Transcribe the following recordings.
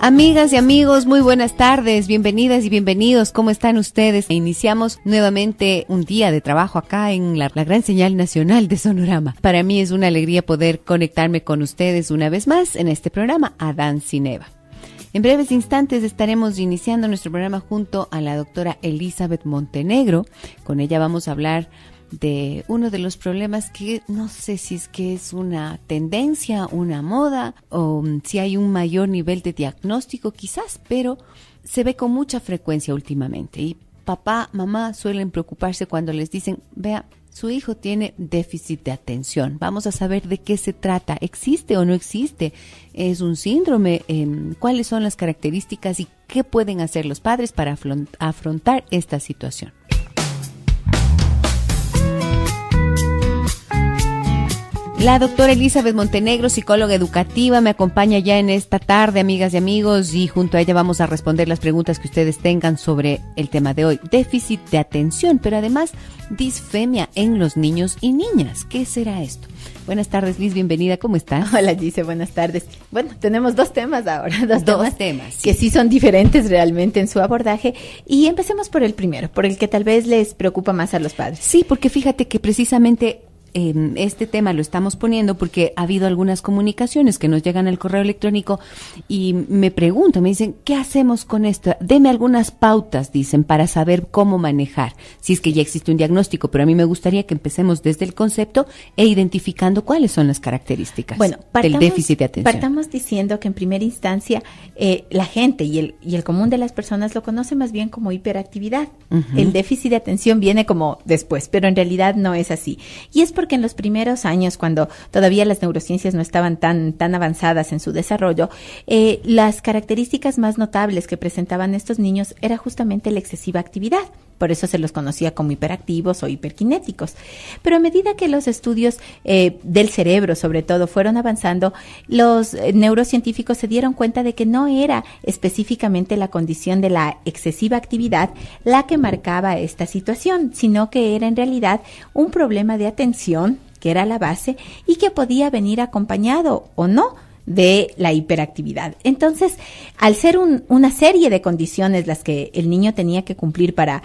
Amigas y amigos, muy buenas tardes, bienvenidas y bienvenidos, ¿cómo están ustedes? Iniciamos nuevamente un día de trabajo acá en la gran señal nacional de Sonorama. Para mí es una alegría poder conectarme con ustedes una vez más en este programa Adán sin Eva. En breves instantes estaremos iniciando nuestro programa junto a la doctora Elizabeth Montenegro. Con ella vamos a hablar de uno de los problemas que no sé si es que es una tendencia, una moda o si hay un mayor nivel de diagnóstico quizás, pero se ve con mucha frecuencia últimamente y papá, mamá suelen preocuparse cuando les dicen, vea, su hijo tiene déficit de atención. Vamos a saber de qué se trata. ¿Existe o no existe? ¿Es un síndrome? ¿Cuáles son las características y qué pueden hacer los padres para afrontar esta situación? La doctora Elizabeth Montenegro, psicóloga educativa, me acompaña ya en esta tarde, amigas y amigos, y junto a ella vamos a responder las preguntas que ustedes tengan sobre el tema de hoy. Déficit de atención, pero además disfemia en los niños y niñas. ¿Qué será esto? Buenas tardes, Liz, bienvenida, ¿cómo estás? Hola, Gise, buenas tardes. Bueno, tenemos dos temas ahora, dos temas que sí son diferentes realmente en su abordaje. Y empecemos por el primero, por el que tal vez les preocupa más a los padres. Sí, porque fíjate que precisamente este tema lo estamos poniendo porque ha habido algunas comunicaciones que nos llegan al correo electrónico y me preguntan, me dicen, ¿qué hacemos con esto? Deme algunas pautas, dicen, para saber cómo manejar, si es que ya existe un diagnóstico, pero a mí me gustaría que empecemos desde el concepto e identificando cuáles son las características del déficit de atención. Partamos diciendo que en primera instancia la gente y el común de las personas lo conoce más bien como hiperactividad. Uh-huh. El déficit de atención viene como después, pero en realidad no es así. Y es porque en los primeros años, cuando todavía las neurociencias no estaban tan avanzadas en su desarrollo, las características más notables que presentaban estos niños era justamente la excesiva actividad. Por eso se los conocía como hiperactivos o hiperkinéticos. Pero a medida que los estudios del cerebro, sobre todo, fueron avanzando, los neurocientíficos se dieron cuenta de que no era específicamente la condición de la excesiva actividad la que marcaba esta situación, sino que era en realidad un problema de atención, que era la base, y que podía venir acompañado o no de la hiperactividad. Entonces, al ser una serie de condiciones las que el niño tenía que cumplir para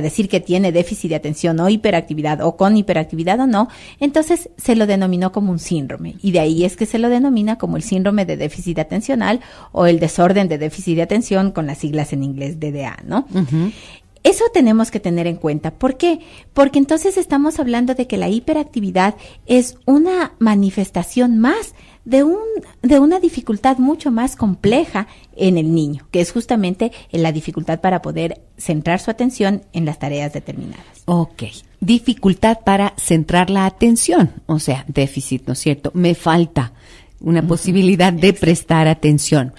decir que tiene déficit de atención o hiperactividad o con hiperactividad o no, entonces se lo denominó como un síndrome. Y de ahí es que se lo denomina como el síndrome de déficit atencional o el desorden de déficit de atención con las siglas en inglés DDA, ¿no? Uh-huh. Eso tenemos que tener en cuenta. ¿Por qué? Porque entonces estamos hablando de que la hiperactividad es una manifestación más de una dificultad mucho más compleja en el niño, que es justamente la dificultad para poder centrar su atención en las tareas determinadas. Ok, dificultad para centrar la atención, o sea, déficit, ¿no es cierto? Me falta una posibilidad de prestar atención.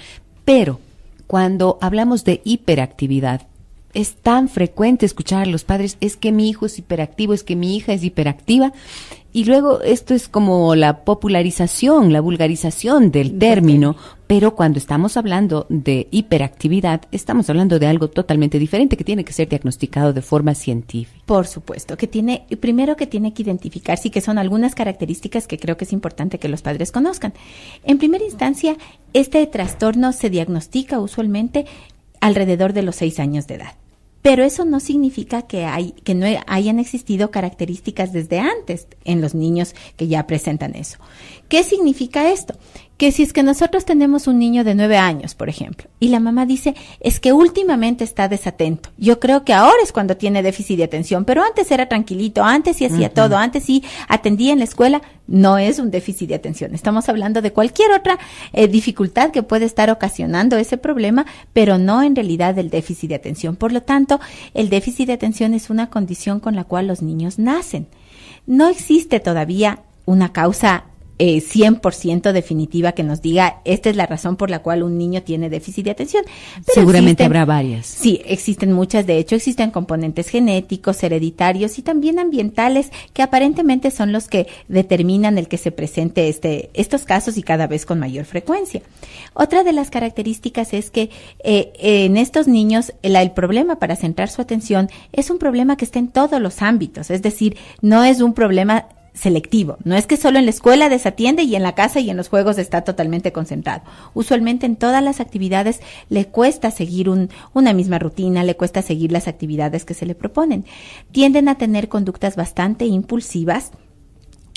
Pero cuando hablamos de hiperactividad, es tan frecuente escuchar a los padres, es que mi hijo es hiperactivo, es que mi hija es hiperactiva, y luego esto es como la popularización, la vulgarización del término, pero cuando estamos hablando de hiperactividad, estamos hablando de algo totalmente diferente que tiene que ser diagnosticado de forma científica. Por supuesto, primero que tiene que identificarse y que son algunas características que creo que es importante que los padres conozcan. En primera instancia, este trastorno se diagnostica usualmente alrededor de los 6 años de edad. Pero eso no significa que no hayan existido características desde antes en los niños que ya presentan eso. ¿Qué significa esto? Que si es que nosotros tenemos un niño de 9 años, por ejemplo, y la mamá dice, es que últimamente está desatento. Yo creo que ahora es cuando tiene déficit de atención, pero antes era tranquilito, antes sí hacía todo, antes sí atendía en la escuela. No es un déficit de atención. Estamos hablando de cualquier otra dificultad que puede estar ocasionando ese problema, pero no en realidad del déficit de atención. Por lo tanto, el déficit de atención es una condición con la cual los niños nacen. No existe todavía una causa 100% definitiva que nos diga esta es la razón por la cual un niño tiene déficit de atención. Pero seguramente habrá varias. Sí, existen muchas. De hecho, existen componentes genéticos, hereditarios y también ambientales que aparentemente son los que determinan el que se presente estos casos y cada vez con mayor frecuencia. Otra de las características es que en estos niños el problema para centrar su atención es un problema que está en todos los ámbitos. Es decir, no es un problema selectivo. No es que solo en la escuela desatiende y en la casa y en los juegos está totalmente concentrado. Usualmente en todas las actividades le cuesta seguir una misma rutina, le cuesta seguir las actividades que se le proponen. Tienden a tener conductas bastante impulsivas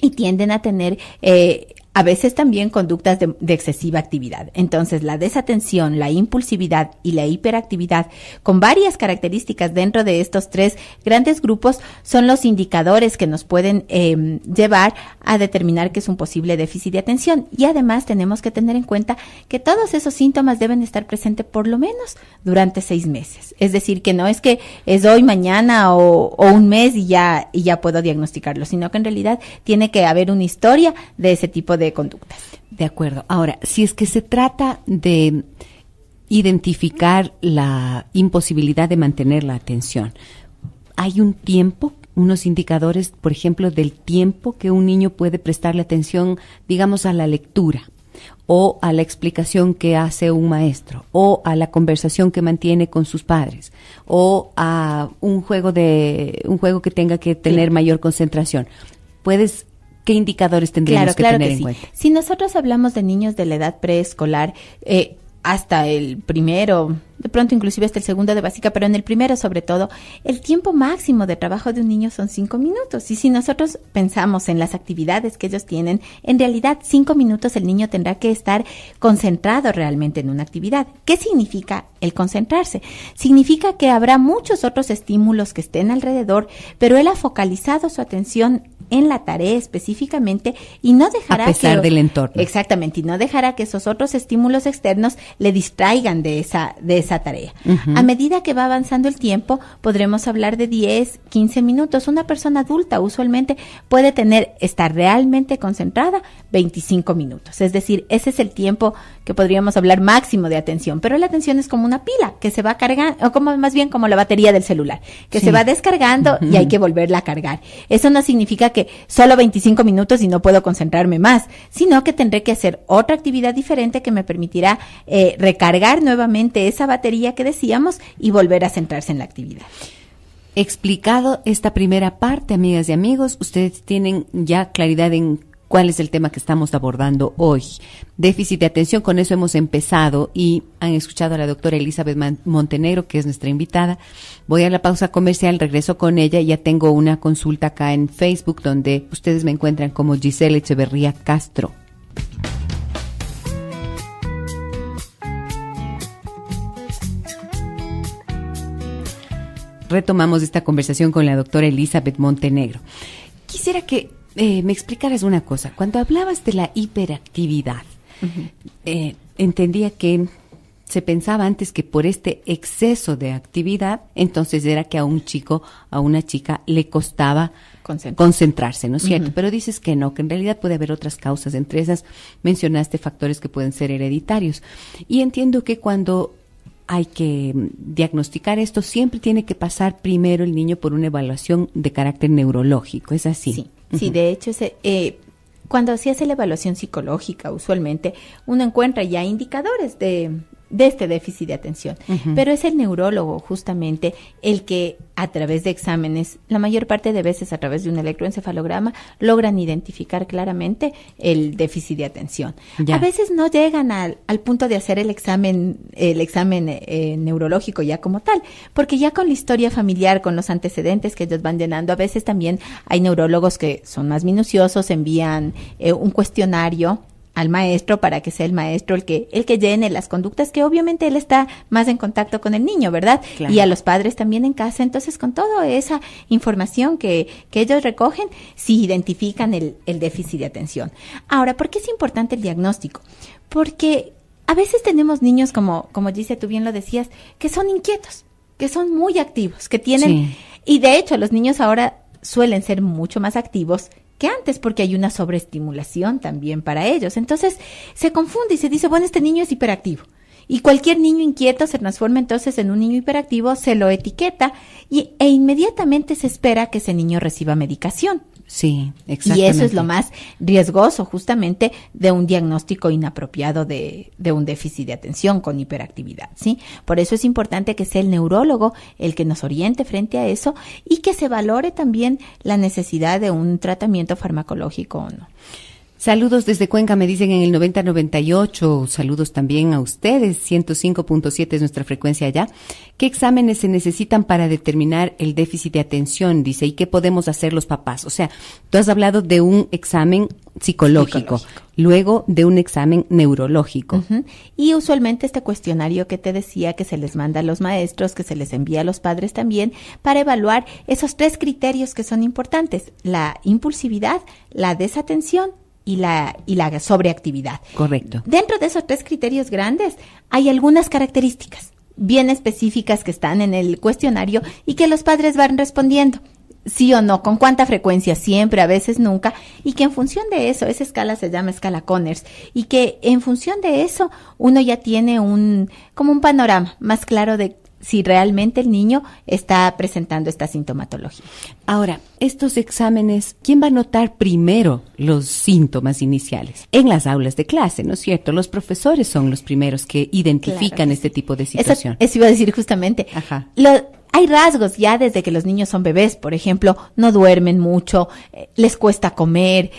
y tienden a tener a veces también conductas de excesiva actividad. Entonces, la desatención, la impulsividad y la hiperactividad, con varias características dentro de estos 3 grandes grupos, son los indicadores que nos pueden llevar a determinar que es un posible déficit de atención. Y además tenemos que tener en cuenta que todos esos síntomas deben estar presentes por lo menos durante 6 meses. Es decir, que no es que es hoy, mañana o un mes y ya puedo diagnosticarlo, sino que en realidad tiene que haber una historia de ese tipo de conductas. De acuerdo. Ahora, si es que se trata de identificar la imposibilidad de mantener la atención, ¿hay un tiempo, unos indicadores, por ejemplo, del tiempo que un niño puede prestarle atención, digamos, a la lectura, o a la explicación que hace un maestro, o a la conversación que mantiene con sus padres, o a un juego que tenga que tener mayor concentración? ¿Qué indicadores tendríamos que tener en cuenta? Si nosotros hablamos de niños de la edad preescolar, hasta el primero, de pronto inclusive hasta el segundo de básica, pero en el primero sobre todo, el tiempo máximo de trabajo de un niño son 5 minutos. Y si nosotros pensamos en las actividades que ellos tienen, en realidad 5 minutos el niño tendrá que estar concentrado realmente en una actividad. ¿Qué significa el concentrarse? Significa que habrá muchos otros estímulos que estén alrededor, pero él ha focalizado su atención en la tarea específicamente y no dejará a pesar del entorno. Exactamente, y no dejará que esos otros estímulos externos le distraigan de esa tarea. Uh-huh. A medida que va avanzando el tiempo, podremos hablar de 10, 15 minutos. Una persona adulta usualmente puede estar realmente concentrada 25 minutos. Es decir, ese es el tiempo que podríamos hablar máximo de atención. Pero la atención es como una pila que se va cargando, o más bien como la batería del celular, que se va descargando y hay que volverla a cargar. Eso no significa que solo 25 minutos y no puedo concentrarme más, sino que tendré que hacer otra actividad diferente que me permitirá recargar nuevamente esa batería que decíamos y volver a centrarse en la actividad. Explicado esta primera parte, amigas y amigos, ustedes tienen ya claridad en cuál es el tema que estamos abordando hoy. Déficit de atención, con eso hemos empezado y han escuchado a la doctora Elizabeth Montenegro, que es nuestra invitada. Voy a la pausa comercial, regreso con ella. Ya tengo una consulta acá en Facebook donde ustedes me encuentran como Giselle Echeverría Castro. Retomamos esta conversación con la doctora Elizabeth Montenegro. Quisiera que me explicaras una cosa. Cuando hablabas de la hiperactividad, uh-huh. Entendía que se pensaba antes que por este exceso de actividad, entonces era que a un chico, a una chica le costaba concentrarse, ¿no es cierto? Uh-huh. Pero dices que no, que en realidad puede haber otras causas. Entre esas mencionaste factores que pueden ser hereditarios. Y entiendo que cuando hay que diagnosticar esto, siempre tiene que pasar primero el niño por una evaluación de carácter neurológico. ¿Es así? Sí. Sí, de hecho, cuando se hace la evaluación psicológica, usualmente uno encuentra ya indicadores de este déficit de atención. Uh-huh. Pero es el neurólogo justamente el que a través de exámenes, la mayor parte de veces a través de un electroencefalograma, logran identificar claramente el déficit de atención. Ya. A veces no llegan al punto de hacer el examen neurológico ya como tal, porque ya con la historia familiar, con los antecedentes que ellos van llenando, a veces también hay neurólogos que son más minuciosos, envían un cuestionario al maestro para que sea el maestro el que llene las conductas, que obviamente él está más en contacto con el niño, ¿verdad? Claro. Y a los padres también en casa. Entonces, con toda esa información que ellos recogen, sí identifican el déficit de atención. Ahora, ¿por qué es importante el diagnóstico? Porque a veces tenemos niños, como Gise, tú bien lo decías, que son inquietos, que son muy activos, que tienen... Sí. Y de hecho, los niños ahora suelen ser mucho más activos que antes, porque hay una sobreestimulación también para ellos. Entonces, se confunde y se dice, bueno, este niño es hiperactivo. Y cualquier niño inquieto se transforma entonces en un niño hiperactivo, se lo etiqueta e inmediatamente se espera que ese niño reciba medicación. Sí, exactamente. Y eso es lo más riesgoso justamente de un diagnóstico inapropiado de un déficit de atención con hiperactividad, ¿sí? Por eso es importante que sea el neurólogo el que nos oriente frente a eso y que se valore también la necesidad de un tratamiento farmacológico o no. Saludos desde Cuenca, me dicen en el 9098, saludos también a ustedes, 105.7 es nuestra frecuencia allá. ¿Qué exámenes se necesitan para determinar el déficit de atención? Dice, ¿y qué podemos hacer los papás? O sea, tú has hablado de un examen psicológico, luego de un examen neurológico. Uh-huh. Y usualmente este cuestionario que te decía que se les manda a los maestros, que se les envía a los padres también, para evaluar esos 3 criterios que son importantes, la impulsividad, la desatención y la sobreactividad. Correcto. Dentro de esos 3 criterios grandes hay algunas características bien específicas que están en el cuestionario y que los padres van respondiendo. Sí o no, con cuánta frecuencia, siempre, a veces nunca, y que en función de eso, esa escala se llama escala Conners, y que en función de eso uno ya tiene como un panorama más claro de si realmente el niño está presentando esta sintomatología. Ahora, estos exámenes, ¿quién va a notar primero los síntomas iniciales? En las aulas de clase, ¿no es cierto? Los profesores son los primeros que identifican este tipo de situación. Eso iba a decir justamente. Ajá. Hay rasgos ya desde que los niños son bebés, por ejemplo, no duermen mucho, les cuesta comer,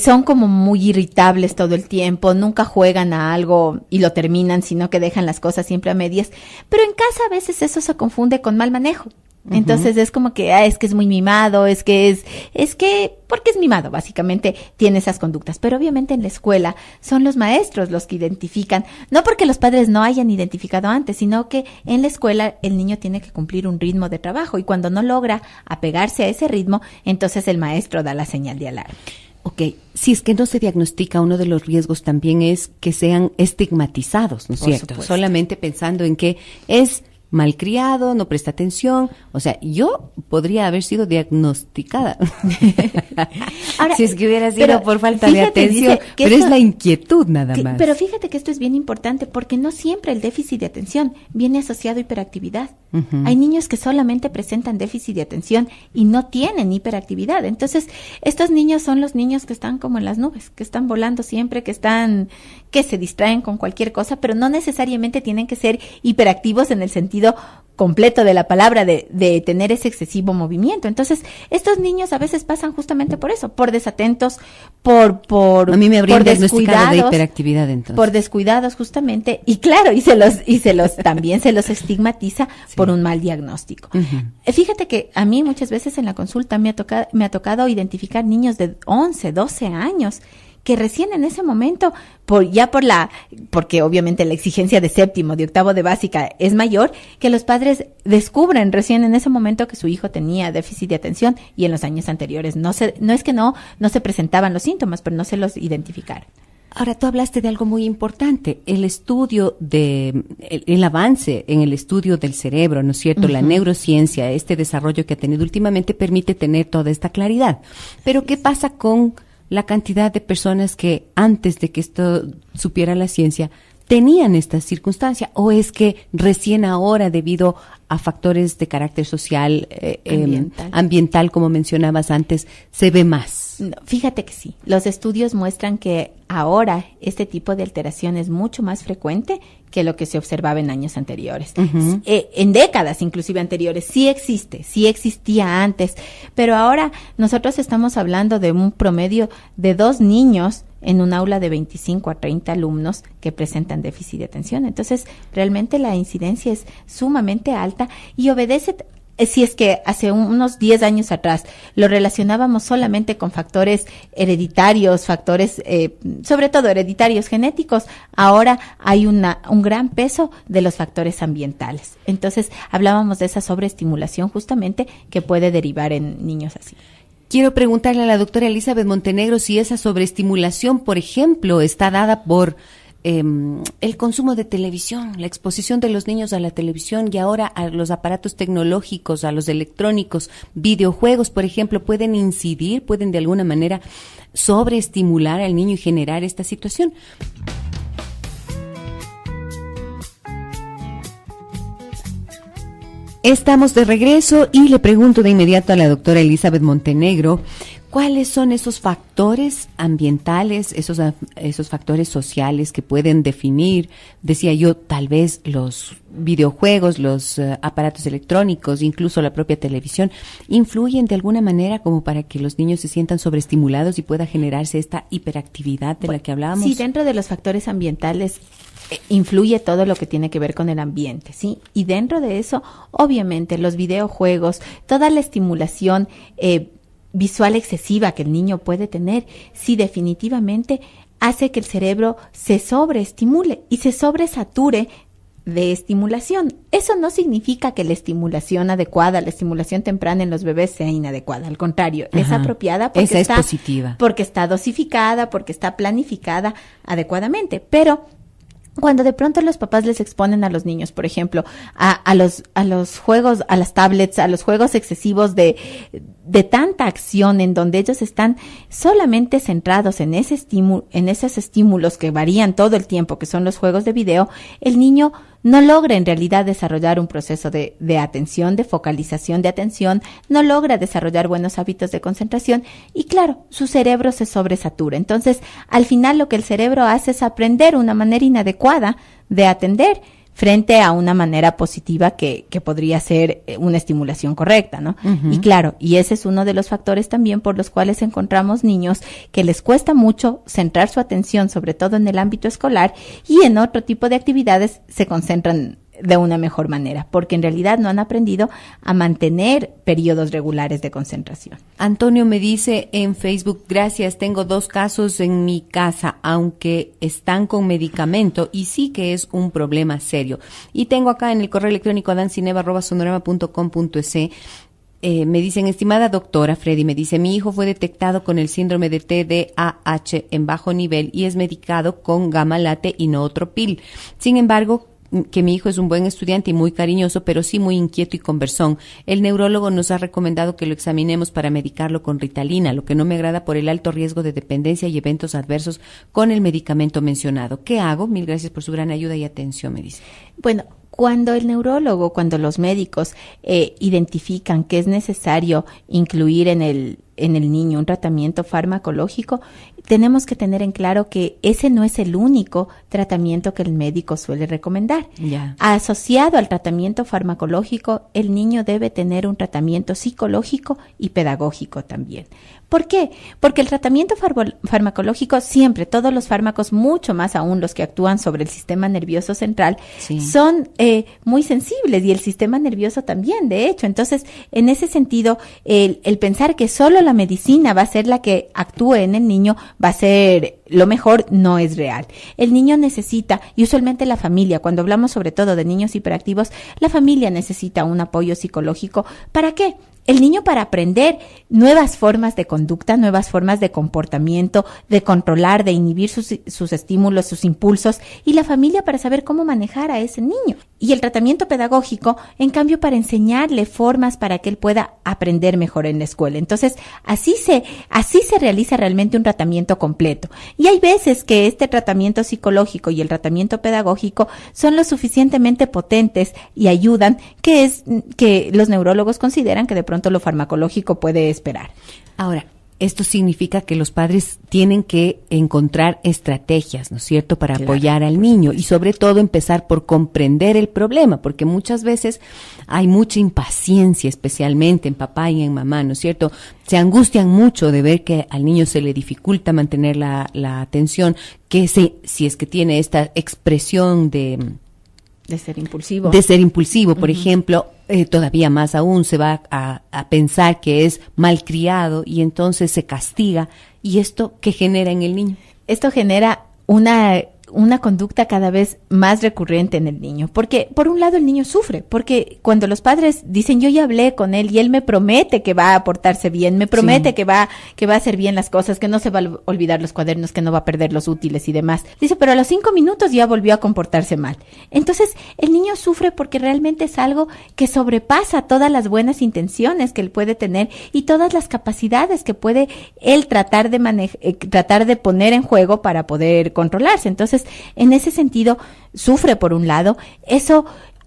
son como muy irritables todo el tiempo, nunca juegan a algo y lo terminan, sino que dejan las cosas siempre a medias. Pero en casa a veces eso se confunde con mal manejo. Entonces es como que, es que es muy mimado, porque es mimado, básicamente tiene esas conductas. Pero obviamente en la escuela son los maestros los que identifican, no porque los padres no hayan identificado antes, sino que en la escuela el niño tiene que cumplir un ritmo de trabajo y cuando no logra apegarse a ese ritmo, entonces el maestro da la señal de alarma. Ok, si es que no se diagnostica, uno de los riesgos también es que sean estigmatizados, ¿no es cierto? Supuesto. Solamente pensando en que es malcriado, no presta atención. O sea, yo podría haber sido diagnosticada. Ahora, si es que hubiera sido por falta de atención, pero es la inquietud nada más. Pero fíjate que esto es bien importante porque no siempre el déficit de atención viene asociado a hiperactividad. Uh-huh. Hay niños que solamente presentan déficit de atención y no tienen hiperactividad. Entonces, estos niños son los niños que están como en las nubes, que están volando siempre, que se distraen con cualquier cosa, pero no necesariamente tienen que ser hiperactivos en el sentido completo de la palabra de tener ese excesivo movimiento. Entonces, estos niños a veces pasan justamente por eso, por desatentos, por a mí me habrían diagnosticado de hiperactividad entonces. Por descuidados justamente, y claro, también se los estigmatiza por un mal diagnóstico. Uh-huh. Fíjate que a mí muchas veces en la consulta me ha tocado identificar niños de 11, 12 años que recién en ese momento, porque obviamente la exigencia de séptimo, de octavo de básica es mayor, que los padres descubren recién en ese momento que su hijo tenía déficit de atención y en los años anteriores no es que no se presentaban los síntomas, pero no se los identificaron. Ahora, tú hablaste de algo muy importante, el avance en el estudio del cerebro, ¿no es cierto? Uh-huh. La neurociencia, este desarrollo que ha tenido últimamente permite tener toda esta claridad. Pero, ¿qué pasa con la cantidad de personas que antes de que esto supiera la ciencia tenían esta circunstancia? ¿O es que recién ahora, debido a factores de carácter social, ambiental, como mencionabas antes, se ve más? No, fíjate que sí. Los estudios muestran que ahora este tipo de alteración es mucho más frecuente que lo que se observaba en años anteriores. Uh-huh. En décadas inclusive anteriores sí existía antes, pero ahora nosotros estamos hablando de un promedio de 2 niños en un aula de 25 a 30 alumnos que presentan déficit de atención. Entonces, realmente la incidencia es sumamente alta y obedece. Si es que hace unos 10 años atrás lo relacionábamos solamente con factores hereditarios, sobre todo hereditarios genéticos, ahora hay un gran peso de los factores ambientales. Entonces, hablábamos de esa sobreestimulación justamente que puede derivar en niños así. Quiero preguntarle a la doctora Elizabeth Montenegro si esa sobreestimulación, por ejemplo, está dada por el consumo de televisión, la exposición de los niños a la televisión y ahora a los aparatos tecnológicos, a los electrónicos, videojuegos, por ejemplo, pueden de alguna manera sobreestimular al niño y generar esta situación. Estamos de regreso y le pregunto de inmediato a la doctora Elizabeth Montenegro, ¿Cuáles son esos factores ambientales, esos factores sociales que pueden definir, decía yo, tal vez los videojuegos, los aparatos electrónicos, incluso la propia televisión, influyen de alguna manera como para que los niños se sientan sobreestimulados y pueda generarse esta hiperactividad de la que hablábamos? Sí, dentro de los factores ambientales influye todo lo que tiene que ver con el ambiente, ¿sí? Y dentro de eso, obviamente, los videojuegos, toda la estimulación visual excesiva que el niño puede tener, sí, definitivamente hace que el cerebro se sobreestimule y se sobresature de estimulación. Eso no significa que la estimulación adecuada, la estimulación temprana en los bebés sea inadecuada. Al contrario, es apropiada porque es positiva. Porque está dosificada, porque está planificada adecuadamente. Pero cuando de pronto los papás les exponen a los niños, por ejemplo, a los juegos, a las tablets, a los juegos excesivos de tanta acción en donde ellos están solamente centrados en esos estímulos que varían todo el tiempo, que son los juegos de video, el niño no logra en realidad desarrollar un proceso de atención, de focalización de atención, no logra desarrollar buenos hábitos de concentración y claro, su cerebro se sobresatura. Entonces, al final lo que el cerebro hace es aprender una manera inadecuada de atender frente a una manera positiva que podría ser una estimulación correcta, ¿no? Uh-huh. Y claro, y ese es uno de los factores también por los cuales encontramos niños que les cuesta mucho centrar su atención, sobre todo en el ámbito escolar, y en otro tipo de actividades se concentran de una mejor manera, porque en realidad no han aprendido a mantener periodos regulares de concentración. Antonio me dice en Facebook, gracias, tengo 2 casos en mi casa, aunque están con medicamento y sí que es un problema serio. Y tengo acá en el correo electrónico adancineva@sonorama.com.es. Me dicen, estimada doctora, Freddy me dice, mi hijo fue detectado con el síndrome de TDAH en bajo nivel y es medicado con gamalate y nootropil. Sin embargo, que mi hijo es un buen estudiante y muy cariñoso, pero sí muy inquieto y conversón. El neurólogo nos ha recomendado que lo examinemos para medicarlo con Ritalina, lo que no me agrada por el alto riesgo de dependencia y eventos adversos con el medicamento mencionado. ¿Qué hago? Mil gracias por su gran ayuda y atención, me dice. Bueno, cuando el neurólogo, cuando los médicos identifican que es necesario incluir en el niño un tratamiento farmacológico, tenemos que tener en claro que ese no es el único tratamiento que el médico suele recomendar. Yeah. Asociado al tratamiento farmacológico, el niño debe tener un tratamiento psicológico y pedagógico también. ¿Por qué? Porque el tratamiento farmacológico siempre, todos los fármacos, mucho más aún los que actúan sobre el sistema nervioso central, sí, son muy sensibles y el sistema nervioso también, de hecho. Entonces, en ese sentido, el pensar que solo la medicina va a ser la que actúe en el niño, va a ser lo mejor, no es real. El niño necesita, y usualmente la familia, cuando hablamos sobre todo de niños hiperactivos, la familia necesita un apoyo psicológico. ¿Para qué? El niño para aprender nuevas formas de conducta, nuevas formas de comportamiento, de controlar, de inhibir sus estímulos, sus impulsos, y la familia para saber cómo manejar a ese niño. Y el tratamiento pedagógico, en cambio, para enseñarle formas para que él pueda aprender mejor en la escuela. Entonces, así se realiza realmente un tratamiento completo. Y hay veces que este tratamiento psicológico y el tratamiento pedagógico son lo suficientemente potentes y ayudan, que los neurólogos consideran que de pronto lo farmacológico puede esperar. Ahora, esto significa que los padres tienen que encontrar estrategias, ¿no es cierto?, para apoyar al niño y sobre todo empezar por comprender el problema, porque muchas veces hay mucha impaciencia, especialmente en papá y en mamá, ¿no es cierto? Se angustian mucho de ver que al niño se le dificulta mantener la atención, que si es que tiene esta expresión de ser impulsivo. Por ejemplo, todavía más aún se va a pensar que es malcriado y entonces se castiga. ¿Y esto qué genera en el niño? Esto genera una conducta cada vez más recurrente en el niño, porque por un lado el niño sufre, porque cuando los padres dicen yo ya hablé con él y él me promete que va a portarse bien, me promete que va a hacer bien las cosas, que no se va a olvidar los cuadernos, que no va a perder los útiles y demás, dice, pero a los 5 minutos ya volvió a comportarse mal. Entonces el niño sufre porque realmente es algo que sobrepasa todas las buenas intenciones que él puede tener y todas las capacidades que puede él tratar de poner en juego para poder controlarse. Entonces, en ese sentido, sufre por un lado, eso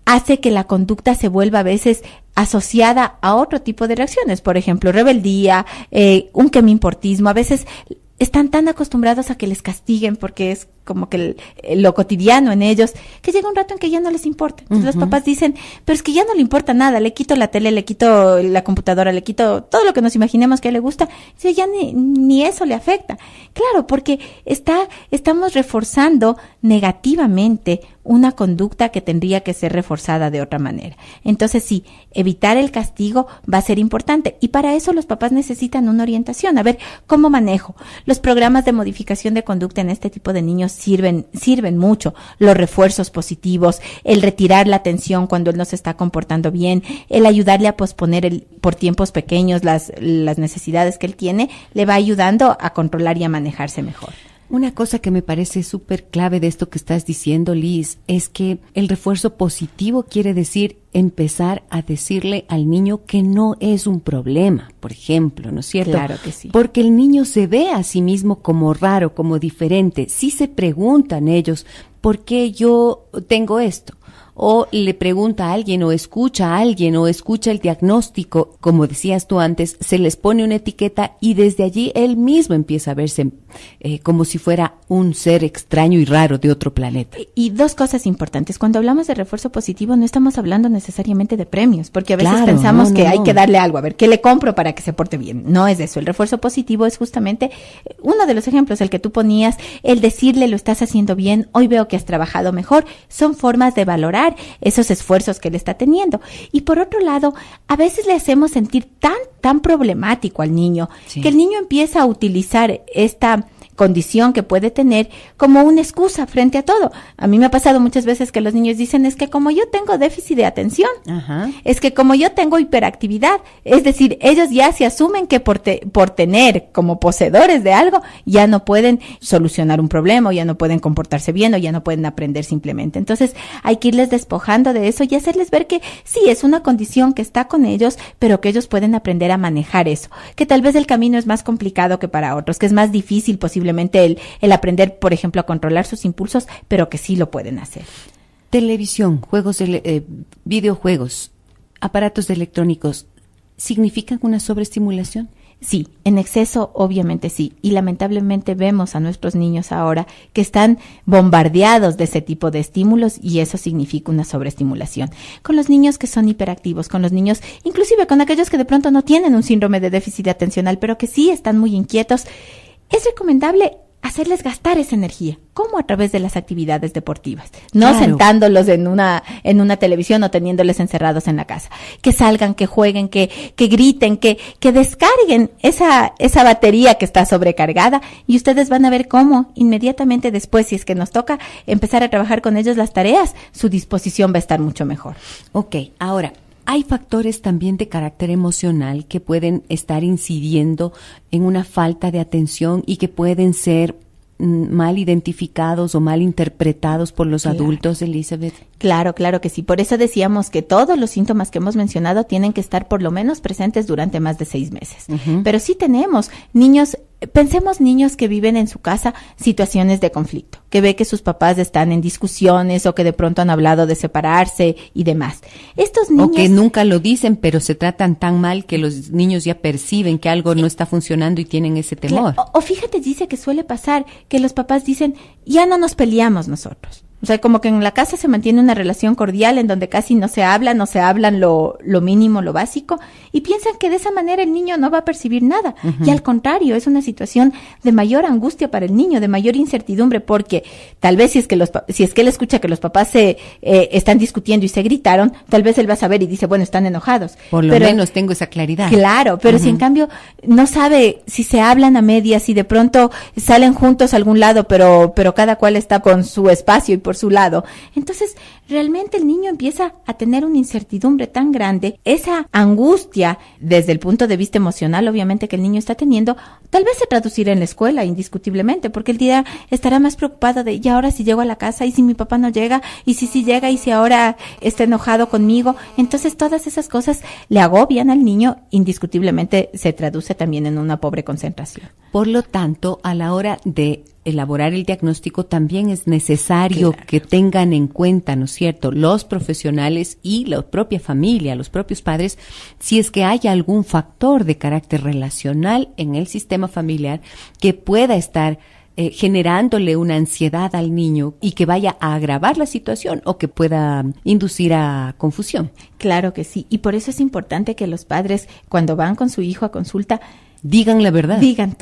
hace que la conducta se vuelva a veces asociada a otro tipo de reacciones, por ejemplo, rebeldía, un quemimportismo. A veces están tan acostumbrados a que les castiguen porque es como que lo cotidiano en ellos, que llega un rato en que ya no les importa. Entonces los papás dicen, pero es que ya no le importa nada, le quito la tele, le quito la computadora, le quito todo lo que nos imaginemos que le gusta, y ya ni eso le afecta. Claro, porque estamos reforzando negativamente una conducta que tendría que ser reforzada de otra manera. Entonces sí, evitar el castigo va a ser importante, y para eso los papás necesitan una orientación. A ver, ¿cómo manejo? Los programas de modificación de conducta en este tipo de niños sirven mucho. Los refuerzos positivos, el retirar la atención cuando él no se está comportando bien, el ayudarle a posponer por tiempos pequeños las necesidades que él tiene, le va ayudando a controlar y a manejarse mejor. Una cosa que me parece súper clave de esto que estás diciendo, Liz, es que el refuerzo positivo quiere decir empezar a decirle al niño que no es un problema, por ejemplo, ¿no es cierto? Claro que sí. Porque el niño se ve a sí mismo como raro, como diferente. Sí se preguntan ellos, ¿por qué yo tengo esto? O le pregunta a alguien, o escucha a alguien, o escucha el diagnóstico, como decías tú antes, se les pone una etiqueta y desde allí él mismo empieza a verse como si fuera un ser extraño y raro de otro planeta. Y dos cosas importantes. Cuando hablamos de refuerzo positivo no estamos hablando necesariamente de premios, porque a veces pensamos que hay que darle algo, a ver, ¿qué le compro para que se porte bien? No es eso. El refuerzo positivo es justamente uno de los ejemplos, el que tú ponías, el decirle lo estás haciendo bien, hoy veo que has trabajado mejor. Son formas de valorar esos esfuerzos que él está teniendo. Y por otro lado, a veces le hacemos sentir tan problemático al niño, sí, que el niño empieza a utilizar esta condición que puede tener como una excusa frente a todo. A mí me ha pasado muchas veces que los niños dicen, es que como yo tengo déficit de atención, es que como yo tengo hiperactividad, es decir, ellos ya se asumen que por tener como poseedores de algo, ya no pueden solucionar un problema, o ya no pueden comportarse bien, o ya no pueden aprender simplemente. Entonces hay que irles despojando de eso y hacerles ver que sí, es una condición que está con ellos, pero que ellos pueden aprender a manejar eso, que tal vez el camino es más complicado que para otros, que es más difícil posiblemente el aprender, por ejemplo, a controlar sus impulsos, pero que sí lo pueden hacer. Televisión, juegos, videojuegos, aparatos electrónicos, ¿significan una sobreestimulación? Sí, en exceso obviamente sí, y lamentablemente vemos a nuestros niños ahora que están bombardeados de ese tipo de estímulos y eso significa una sobreestimulación. Con los niños que son hiperactivos, con los niños, inclusive con aquellos que de pronto no tienen un síndrome de déficit atencional, pero que sí están muy inquietos, es recomendable hacerles gastar esa energía, como a través de las actividades deportivas, no sentándolos en una televisión o teniéndoles encerrados en la casa, que salgan, que jueguen, que griten, que descarguen esa batería que está sobrecargada y ustedes van a ver cómo inmediatamente después, si es que nos toca empezar a trabajar con ellos las tareas, su disposición va a estar mucho mejor. Ok, ahora, hay factores también de carácter emocional que pueden estar incidiendo en una falta de atención y que pueden ser mal identificados o mal interpretados por los adultos, Elizabeth. Claro que sí. Por eso decíamos que todos los síntomas que hemos mencionado tienen que estar por lo menos presentes durante más de 6 meses. Pero sí tenemos niños, pensemos niños que viven en su casa situaciones de conflicto, que ve que sus papás están en discusiones o que de pronto han hablado de separarse y demás. Estos niños... O que nunca lo dicen, pero se tratan tan mal que los niños ya perciben que algo no está funcionando y tienen ese temor. O fíjate, dice que suele pasar que los papás dicen, ya no nos peleamos nosotros. O sea, como que en la casa se mantiene una relación cordial en donde casi no se hablan lo mínimo, lo básico, y piensan que de esa manera el niño no va a percibir nada. Y al contrario, es una situación de mayor angustia para el niño, de mayor incertidumbre, porque tal vez si es que él escucha que los papás se están discutiendo y se gritaron, tal vez él va a saber y dice, bueno, están enojados. Por lo menos tengo esa claridad. Claro, pero si en cambio no sabe si se hablan a medias, si de pronto salen juntos a algún lado, pero cada cual está con su espacio y por su lado. Entonces, realmente el niño empieza a tener una incertidumbre tan grande, esa angustia desde el punto de vista emocional, obviamente, que el niño está teniendo, tal vez se traducirá en la escuela, indiscutiblemente, porque el día estará más preocupado de, y ahora si llego a la casa, y si mi papá no llega, y si llega, y si ahora está enojado conmigo. Entonces, todas esas cosas le agobian al niño, indiscutiblemente se traduce también en una pobre concentración. Por lo tanto, a la hora de elaborar el diagnóstico, también es necesario que tengan en cuenta, ¿no es cierto?, los profesionales y la propia familia, los propios padres, si es que hay algún factor de carácter relacional en el sistema familiar que pueda estar generándole una ansiedad al niño y que vaya a agravar la situación o que pueda inducir a confusión. Claro que sí, y por eso es importante que los padres, cuando van con su hijo a consulta, digan la verdad. Digan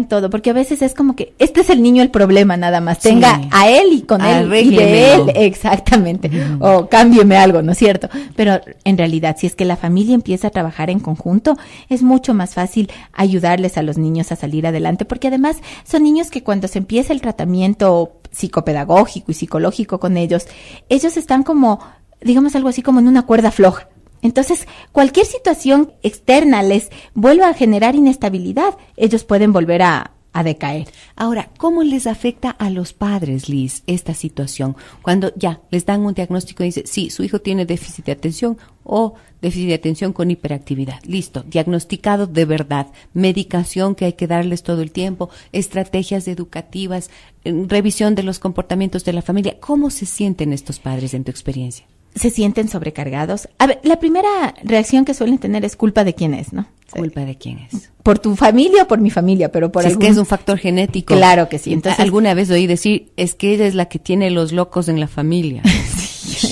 todo, porque a veces es como que este es el niño el problema nada más, tenga a él y con él y de él, exactamente, o cámbieme algo, ¿no es cierto? Pero en realidad, si es que la familia empieza a trabajar en conjunto, es mucho más fácil ayudarles a los niños a salir adelante, porque además son niños que cuando se empieza el tratamiento psicopedagógico y psicológico con ellos están como, digamos algo así como en una cuerda floja. Entonces, cualquier situación externa les vuelva a generar inestabilidad, ellos pueden volver a decaer. Ahora, ¿cómo les afecta a los padres, Liz, esta situación? Cuando ya les dan un diagnóstico y dicen, sí, su hijo tiene déficit de atención o déficit de atención con hiperactividad. Listo, diagnosticado de verdad. Medicación que hay que darles todo el tiempo, estrategias educativas, revisión de los comportamientos de la familia. ¿Cómo se sienten estos padres en tu experiencia? Se sienten sobrecargados. A ver, la primera reacción que suelen tener es culpa de quién es, ¿no? ¿Culpa de quién es? Por tu familia o por mi familia, pero por es que es un factor genético. Claro que sí. Entonces, alguna vez oí decir, es que ella es la que tiene los locos en la familia.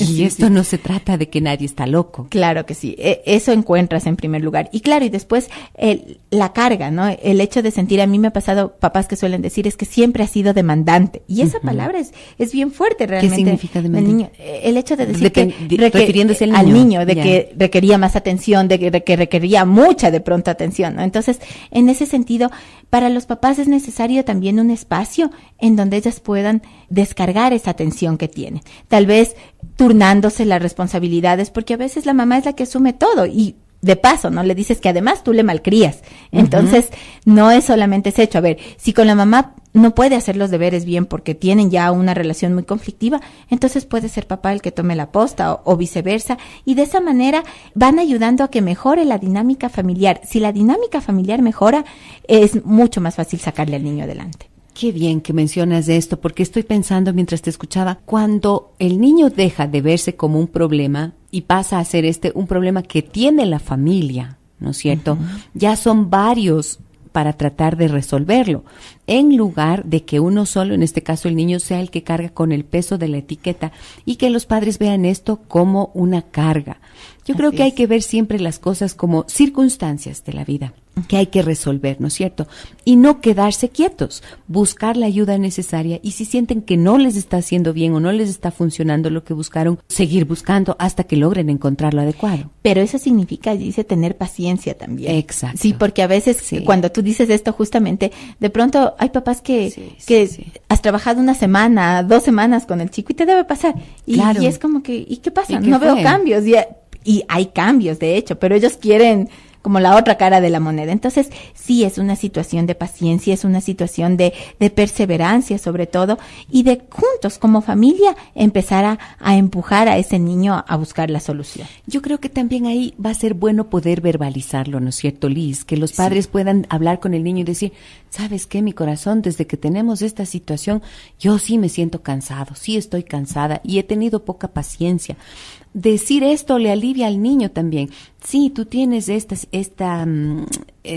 Y esto no se trata de que nadie está loco. Claro que sí, eso encuentras en primer lugar. Y claro, y después la carga, ¿no? El hecho de sentir, a mí me ha pasado papás que suelen decir, es que siempre ha sido demandante. Y esa palabra es bien fuerte realmente. ¿Qué significa demandante? El niño, el hecho de decir refiriéndose al niño, de que requería más atención, de que requería mucha de pronto atención, ¿no? Entonces, en ese sentido, para los papás es necesario también un espacio en donde ellas puedan descargar esa atención que tienen. Tal vez turnándose las responsabilidades, porque a veces la mamá es la que asume todo y de paso, ¿no? Le dices que además tú le malcrías. Entonces, no es solamente ese hecho. A ver, si con la mamá no puede hacer los deberes bien porque tienen ya una relación muy conflictiva, entonces puede ser papá el que tome la posta o viceversa. Y de esa manera van ayudando a que mejore la dinámica familiar. Si la dinámica familiar mejora, es mucho más fácil sacarle al niño adelante. Qué bien que mencionas esto, porque estoy pensando mientras te escuchaba, cuando el niño deja de verse como un problema y pasa a ser un problema que tiene la familia, ¿no es cierto? Ya son varios para tratar de resolverlo, en lugar de que uno solo, en este caso el niño, sea el que carga con el peso de la etiqueta y que los padres vean esto como una carga. Yo creo que hay que ver siempre las cosas como circunstancias de la vida que hay que resolver, ¿no es cierto? Y no quedarse quietos, buscar la ayuda necesaria y si sienten que no les está haciendo bien o no les está funcionando lo que buscaron, seguir buscando hasta que logren encontrar lo adecuado. Pero eso significa, dice, tener paciencia también. Exacto. Sí, porque a veces cuando tú dices esto justamente, de pronto hay papás que has trabajado una semana, 2 semanas con el chico y te debe pasar. Y es como que, ¿y qué pasa? No veo cambios. Y hay cambios, de hecho, pero ellos quieren como la otra cara de la moneda. Entonces, sí, es una situación de paciencia, es una situación de perseverancia sobre todo, y de juntos como familia empezar a empujar a ese niño a buscar la solución. Yo creo que también ahí va a ser bueno poder verbalizarlo, ¿no es cierto, Liz? Que los padres puedan hablar con el niño y decir, ¿sabes qué, mi corazón? Desde que tenemos esta situación, yo sí me siento cansado, sí estoy cansada y he tenido poca paciencia. Decir esto le alivia al niño también. Sí, tú tienes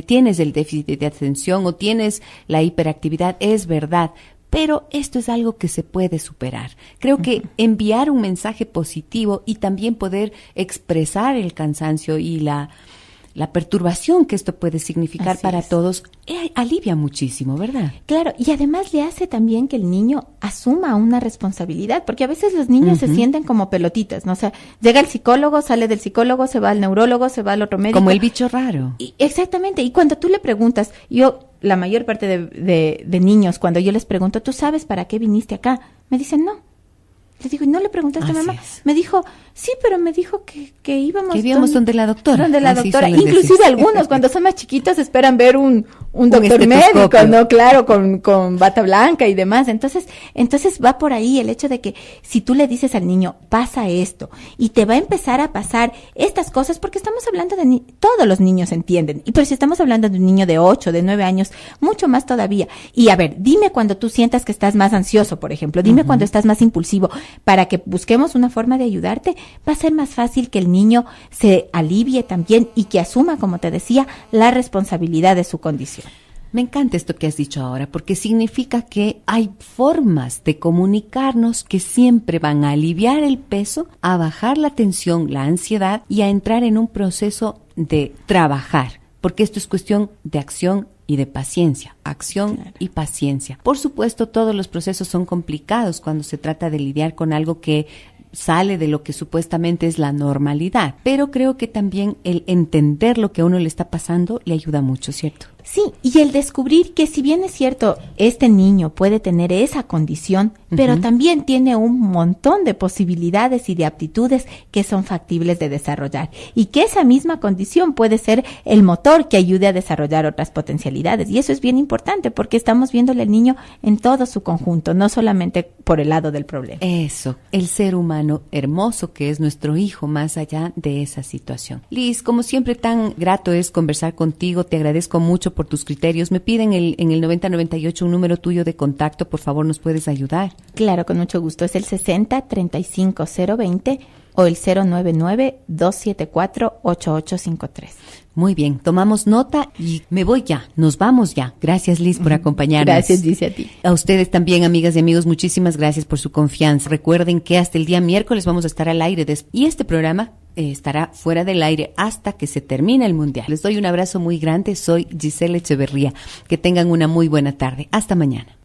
tienes el déficit de atención o tienes la hiperactividad, es verdad, pero esto es algo que se puede superar. Creo que enviar un mensaje positivo y también poder expresar el cansancio y la perturbación que esto puede significar para todos, alivia muchísimo, ¿verdad? Claro, y además le hace también que el niño asuma una responsabilidad, porque a veces los niños se sienten como pelotitas, ¿no? O sea, llega el psicólogo, sale del psicólogo, se va al neurólogo, se va al otro médico. Como el bicho raro. Exactamente, y cuando tú le preguntas, la mayor parte de niños, cuando yo les pregunto, ¿tú sabes para qué viniste acá? Me dicen, no. Les digo, ¿y no le preguntaste a mamá? Me dijo, sí, pero me dijo que íbamos... Que íbamos donde la doctora. Donde la doctora. Inclusive algunos, cuando son más chiquitos, esperan ver un un doctor médico, ¿no? Claro, con bata blanca y demás. Entonces va por ahí el hecho de que si tú le dices al niño, pasa esto, y te va a empezar a pasar estas cosas, porque estamos hablando de todos los niños entienden, y pero si estamos hablando de un niño de 8, de 9 años, mucho más todavía. Y a ver, dime cuando tú sientas que estás más ansioso, por ejemplo, dime cuando estás más impulsivo, para que busquemos una forma de ayudarte. Va a ser más fácil que el niño se alivie también y que asuma, como te decía, la responsabilidad de su condición. Me encanta esto que has dicho ahora, porque significa que hay formas de comunicarnos que siempre van a aliviar el peso, a bajar la tensión, la ansiedad y a entrar en un proceso de trabajar, porque esto es cuestión de acción y de paciencia, acción y paciencia. Por supuesto, todos los procesos son complicados cuando se trata de lidiar con algo que sale de lo que supuestamente es la normalidad, pero creo que también el entender lo que a uno le está pasando le ayuda mucho, ¿cierto? Sí, y el descubrir que si bien es cierto, este niño puede tener esa condición, pero también tiene un montón de posibilidades y de aptitudes que son factibles de desarrollar, y que esa misma condición puede ser el motor que ayude a desarrollar otras potencialidades, y eso es bien importante porque estamos viéndole al niño en todo su conjunto, no solamente por el lado del problema. Eso, el ser humano hermoso que es nuestro hijo más allá de esa situación. Liz, como siempre tan grato es conversar contigo, te agradezco mucho por tus criterios. Me piden en el 9098 un número tuyo de contacto, por favor, ¿nos puedes ayudar? Claro, con mucho gusto. Es el 60-35-020 o el 099-274-8853. Muy bien, tomamos nota y me voy ya, nos vamos ya. Gracias, Liz, por acompañarnos. Gracias, dice a ti. A ustedes también, amigas y amigos, muchísimas gracias por su confianza. Recuerden que hasta el día miércoles vamos a estar al aire y este programa estará fuera del aire hasta que se termine el Mundial. Les doy un abrazo muy grande, soy Giselle Echeverría. Que tengan una muy buena tarde. Hasta mañana.